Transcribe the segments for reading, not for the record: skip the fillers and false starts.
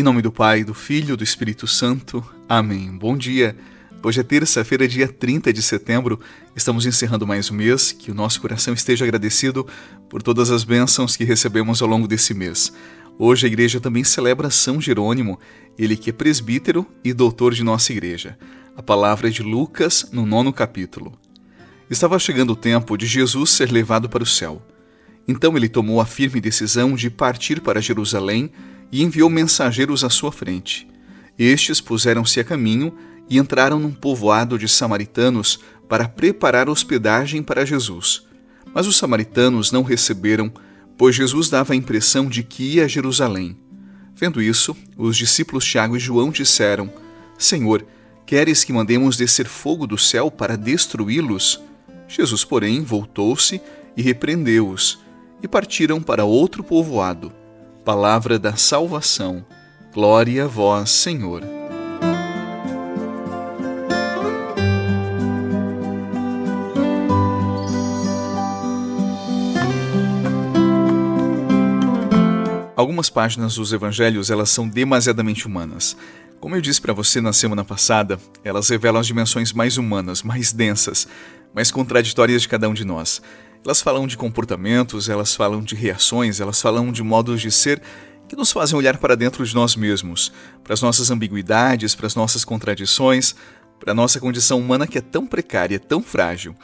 Em nome do Pai, do Filho e do Espírito Santo. Amém. Bom dia. Hoje é terça-feira, dia 30 de setembro. Estamos encerrando mais um mês. Que o nosso coração esteja agradecido por todas as bênçãos que recebemos ao longo desse mês. Hoje a igreja também celebra São Jerônimo, ele que é presbítero e doutor de nossa igreja. A palavra é de Lucas, no 9º capítulo. Estava chegando o tempo de Jesus ser levado para o céu. Então ele tomou a firme decisão de partir para Jerusalém e enviou mensageiros à sua frente. Estes puseram-se a caminho e entraram num povoado de samaritanos para preparar hospedagem para Jesus. Mas os samaritanos não receberam, pois Jesus dava a impressão de que ia a Jerusalém. Vendo isso, os discípulos Tiago e João disseram: Senhor, queres que mandemos descer fogo do céu para destruí-los? Jesus, porém, voltou-se e repreendeu-os, e partiram para outro povoado. Palavra da salvação. Glória a vós, Senhor. Algumas páginas dos evangelhos, elas são demasiadamente humanas. Como eu disse para você na semana passada, elas revelam as dimensões mais humanas, mais densas, mais contraditórias de cada um de nós. Elas falam de comportamentos, elas falam de reações, elas falam de modos de ser que nos fazem olhar para dentro de nós mesmos, para as nossas ambiguidades, para as nossas contradições, para a nossa condição humana que é tão precária, tão frágil.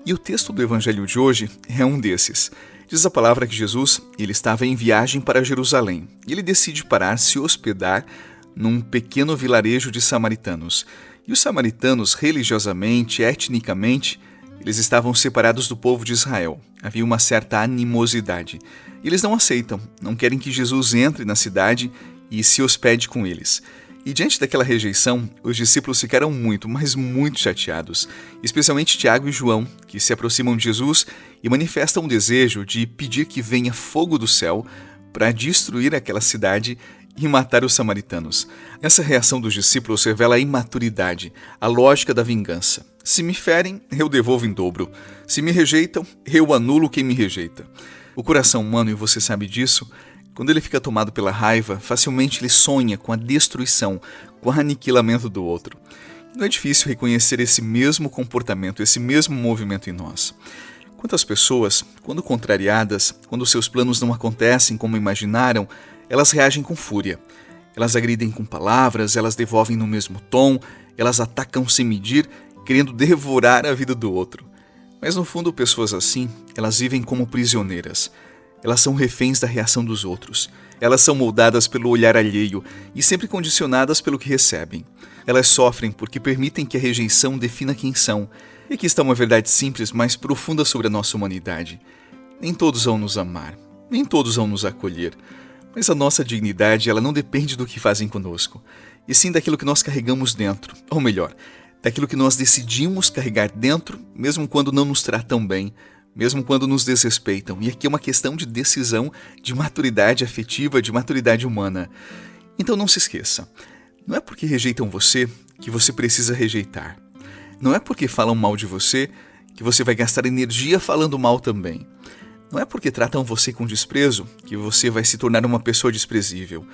E o texto do evangelho de hoje é um desses. Diz a palavra que Jesus ele estava em viagem para Jerusalém e ele decide parar, se hospedar num pequeno vilarejo de samaritanos. E os samaritanos, religiosamente, etnicamente, eles estavam separados do povo de Israel. Havia uma certa animosidade. E eles não aceitam, não querem que Jesus entre na cidade e se hospede com eles. E diante daquela rejeição, os discípulos ficaram muito, mas muito chateados. Especialmente Tiago e João, que se aproximam de Jesus e manifestam o desejo de pedir que venha fogo do céu para destruir aquela cidade e matar os samaritanos. Essa reação dos discípulos revela a imaturidade, a lógica da vingança. Se me ferem, eu devolvo em dobro. Se me rejeitam, eu anulo quem me rejeita. O coração humano, e você sabe disso, quando ele fica tomado pela raiva, facilmente ele sonha com a destruição, com o aniquilamento do outro. Não é difícil reconhecer esse mesmo comportamento, esse mesmo movimento em nós. Quantas pessoas, quando contrariadas, quando seus planos não acontecem como imaginaram, elas reagem com fúria. Elas agridem com palavras, elas devolvem no mesmo tom, elas atacam sem medir, querendo devorar a vida do outro. Mas no fundo, pessoas assim, elas vivem como prisioneiras. Elas são reféns da reação dos outros. Elas são moldadas pelo olhar alheio e sempre condicionadas pelo que recebem. Elas sofrem porque permitem que a rejeição defina quem são. E aqui está uma verdade simples, mas profunda sobre a nossa humanidade. Nem todos vão nos amar, nem todos vão nos acolher. Mas a nossa dignidade, ela não depende do que fazem conosco, e sim daquilo que nós carregamos dentro, ou melhor, daquilo que nós decidimos carregar dentro, mesmo quando não nos tratam bem, mesmo quando nos desrespeitam. E aqui é uma questão de decisão, de maturidade afetiva, de maturidade humana. Então não se esqueça, não é porque rejeitam você que você precisa rejeitar. Não é porque falam mal de você que você vai gastar energia falando mal também. Não é porque tratam você com desprezo que você vai se tornar uma pessoa desprezível.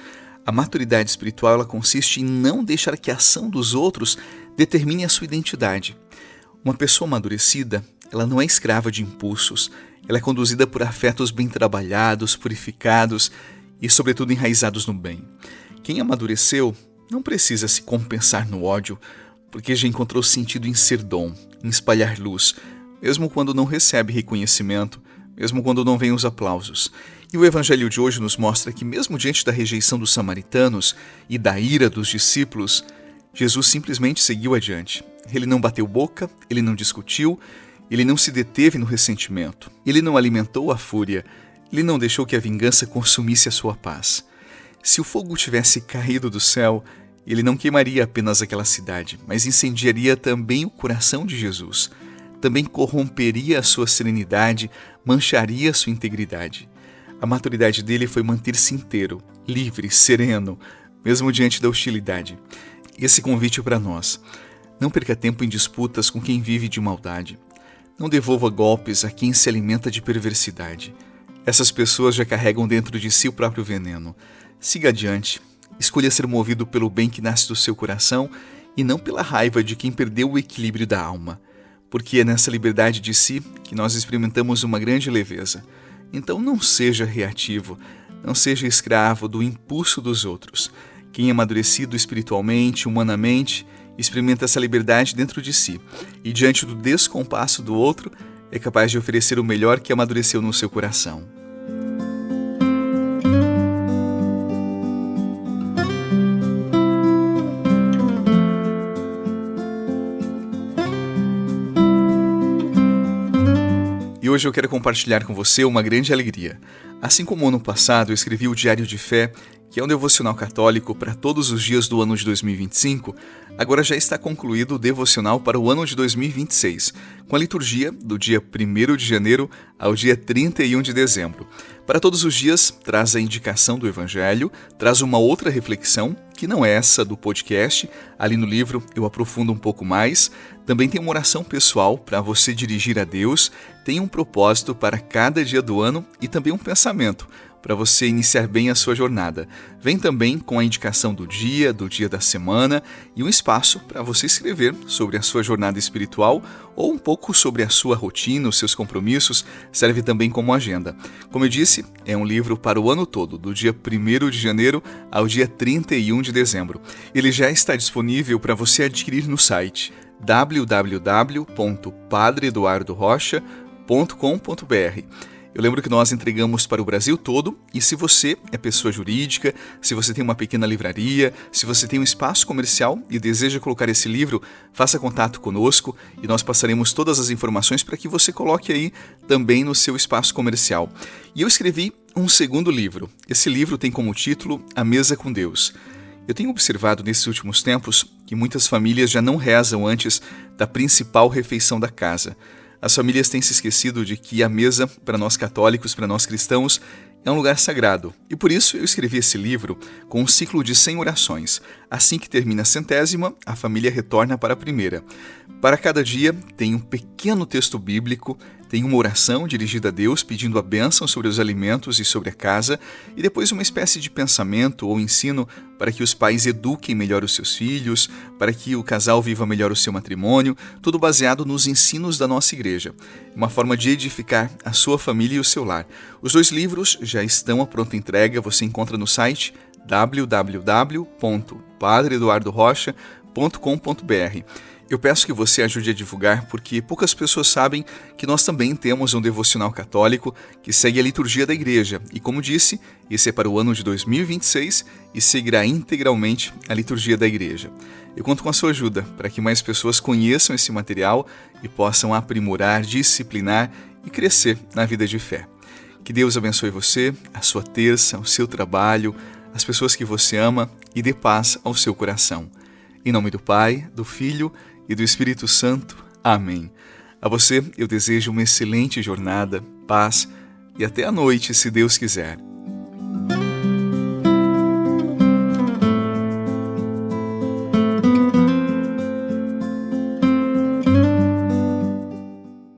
A maturidade espiritual ela consiste em não deixar que a ação dos outros determine a sua identidade. Uma pessoa amadurecida, ela não é escrava de impulsos. Ela é conduzida por afetos bem trabalhados, purificados e, sobretudo, enraizados no bem. Quem amadureceu não precisa se compensar no ódio, porque já encontrou sentido em ser dom, em espalhar luz, mesmo quando não recebe reconhecimento, mesmo quando não vêm os aplausos. E o evangelho de hoje nos mostra que mesmo diante da rejeição dos samaritanos e da ira dos discípulos, Jesus simplesmente seguiu adiante. Ele não bateu boca, ele não discutiu, ele não se deteve no ressentimento, ele não alimentou a fúria, ele não deixou que a vingança consumisse a sua paz. Se o fogo tivesse caído do céu, ele não queimaria apenas aquela cidade, mas incendiaria também o coração de Jesus. Também corromperia a sua serenidade, mancharia a sua integridade. A maturidade dele foi manter-se inteiro, livre, sereno, mesmo diante da hostilidade. Esse convite é para nós. Não perca tempo em disputas com quem vive de maldade. Não devolva golpes a quem se alimenta de perversidade. Essas pessoas já carregam dentro de si o próprio veneno. Siga adiante, Escolha ser movido pelo bem que nasce do seu coração e não pela raiva de quem perdeu o equilíbrio da alma. Porque é nessa liberdade de si que nós experimentamos uma grande leveza. Então não seja reativo, não seja escravo do impulso dos outros. Quem é amadurecido espiritualmente, humanamente, experimenta essa liberdade dentro de si e, diante do descompasso do outro, é capaz de oferecer o melhor que amadureceu no seu coração. E hoje eu quero compartilhar com você uma grande alegria. Assim como ano passado eu escrevi o Diário de Fé, que é um devocional católico para todos os dias do ano de 2025, agora já está concluído o devocional para o ano de 2026, com a liturgia do dia 1º de janeiro ao dia 31 de dezembro. Para todos os dias, traz a indicação do Evangelho, traz uma outra reflexão, que não é essa do podcast. Ali no livro eu aprofundo um pouco mais. Também tem uma oração pessoal para você dirigir a Deus, tem um propósito para cada dia do ano e também um pensamento para você iniciar bem a sua jornada. Vem também com a indicação do dia da semana e um espaço para você escrever sobre a sua jornada espiritual ou um pouco sobre a sua rotina, os seus compromissos, serve também como agenda. Como eu disse, é um livro para o ano todo, do dia 1º de janeiro ao dia 31 de dezembro. Ele já está disponível para você adquirir no site www.padreeduardorocha.com.br. Eu lembro que nós entregamos para o Brasil todo e se você é pessoa jurídica, se você tem uma pequena livraria, se você tem um espaço comercial e deseja colocar esse livro, faça contato conosco e nós passaremos todas as informações para que você coloque aí também no seu espaço comercial. E eu escrevi um segundo livro. Esse livro tem como título A Mesa com Deus. Eu tenho observado nesses últimos tempos que muitas famílias já não rezam antes da principal refeição da casa. As famílias têm se esquecido de que a mesa, para nós católicos, para nós cristãos, é um lugar sagrado. E por isso eu escrevi esse livro com um ciclo de 100 orações. Assim que termina a 100ª, a família retorna para a primeira. Para cada dia tem um pequeno texto bíblico, tem uma oração dirigida a Deus pedindo a bênção sobre os alimentos e sobre a casa, e depois uma espécie de pensamento ou ensino para que os pais eduquem melhor os seus filhos, para que o casal viva melhor o seu matrimônio, tudo baseado nos ensinos da nossa igreja. Uma forma de edificar a sua família e o seu lar. Os 2 livros já estão à pronta entrega, você encontra no site www.padreeduardorocha.com.br. Eu peço que você ajude a divulgar porque poucas pessoas sabem que nós também temos um devocional católico que segue a liturgia da igreja e, como disse, esse é para o ano de 2026 e seguirá integralmente a liturgia da igreja. Eu conto com a sua ajuda para que mais pessoas conheçam esse material e possam aprimorar, disciplinar e crescer na vida de fé. Que Deus abençoe você, a sua terça, o seu trabalho, as pessoas que você ama e dê paz ao seu coração. Em nome do Pai, do Filho e do Espírito Santo. Amém. A você eu desejo uma excelente jornada, paz e até a noite, se Deus quiser.